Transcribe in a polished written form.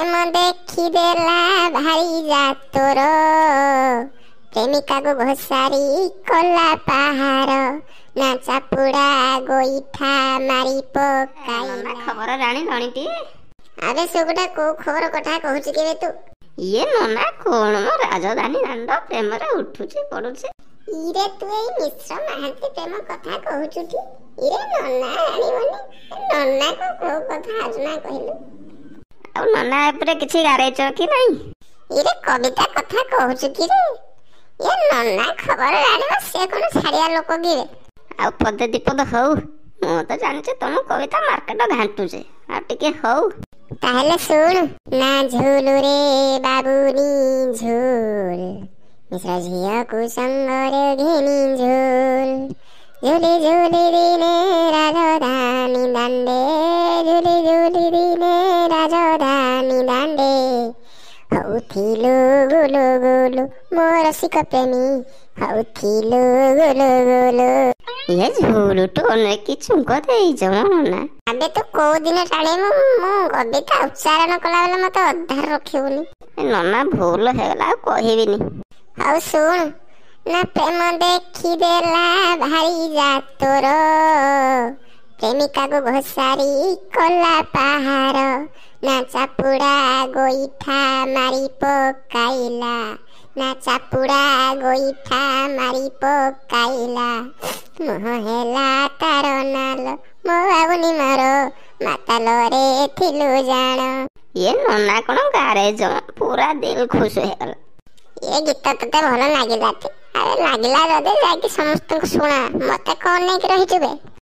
ପ୍ରେମ ଦେଖିଦେଲା ଭାରି ଜାତୁର ପ୍ରେମିକାକୁ ଘୋଷାରି କଲା ପାହାର ନା ଚାପୁଡ଼ା ଗୋଇଠା ମାରି ପକାଇଲା। ଖବର ଜାଣିଲଣିଟି? ଆବେ ସୁଗୁଟା କୋଉ ଖବର କଥା କହୁଛୁ କେବେ ତୁ? ଇଏ ନନା କଣ ମ ରାଜଧାନୀ ଦାଣ୍ଡ ପ୍ରେମରେ ଉଠୁଛି ପଡୁଛି। ଇରେ ତୁ ଏଇ ମିଶ୍ର ମହାନ୍ତି ପ୍ରେମ କଥା କହୁଛୁଟି? ଇରେ ନନା ଆଣିବନି, ନନାକୁ କୋଉ କଥା ଆସୁନା କହିଲୁ? ଆଉ ନନା ଉପରେ କିଛି ଗାରେଇଛ କି ନାଇଁ? ଇରେ କବିତା କଥା କହୁଛୁ କି ରେ? ଏ ନନା ଖବର ଜାଣିବ, ସେ କଣ ଛାଡିଆ ଲୋକ କିରେ? ଆଉ ପଦେ ଦିପଦ ହଉ, ମୁଁ ତ ଜାଣିଛି ତମ କବିତା ମାର୍କେଟ ଘାଣ୍ଟୁଛି, ଆଉ ଟିକେ ହଉ। ତାହେଲେ ଶୁଣ ନା ଝୁଲୁ ରେ ବାବୁନି ଝୁଲ ମିଶ୍ର ଝିଅକୁ ସଙ୍ଗରେ ଘେନି ଝୁଲ ଝୁଲି ଝୁଲି ଦିନେ ରାଜଧାନୀ ଦାଣ୍ଡେ ଝୁଲି ଝୁଲି ଦିନେ ରାଜଧାନୀ ଦାଣ୍ଡେ ହଉଥିଲୁ ଗୁଲୁ ଗୁଲୁ ମୋର ଶିଖ ପ୍ରେମୀ ହଉଥିଲୁ ଗୁଲୁ ଗୁଲୁ। ଇଏ ଝୁଲୁଟୁ ଅନେକ ଛୁଙ୍କ ଦେଇଛ ନା? ଆବେ ତୁ କୋଉ ଦିନ ଟାଣିବୁ? ମୁଁ କବିତା ଉଚ୍ଚାରଣ କଲା ବେଳେ ମତେ ଅଧାରେ ରଖିବୁନି। ନନା ଭୁଲ ହେଇଗଲା, ଆଉ କହିବିନି। ଆଉ ଶୁଣ ନା ପ୍ରେମ ଦେଖିଦେଲା ଭାରି ଜାତୁର ପ୍ରେମିକାକୁ ଘୋଷାରି କଲା ପାହାର ନା ଚାପୁଡ଼ା ଗୋଇଠା ମାରି ପକାଇଲା ନା ଚାପୁଡ଼ା ଗୋଇଠା ମାରି ପକାଇଲା। ମୁହଁ ହେଲା ତାର ନାଲ ମୋ ବାବୁନି ମାର ମାତାଲରେ ଥିଲୁ ଜାଣ। ଇଏ ନନା କଣ ଗାରେଜ, ପୁରା ଦିଲ ଖୁସ ହେଇଗଲା। ଏ ଗୀତ ତତେ ଭଲ ଲାଗିଲା? ଆରେ ଲାଗିଲା ଯଦି ଯାଇକି ସମସ୍ତଙ୍କୁ ଶୁଣା, ମତେ କଣ ନେଇକି ରହିଛୁ ବେ?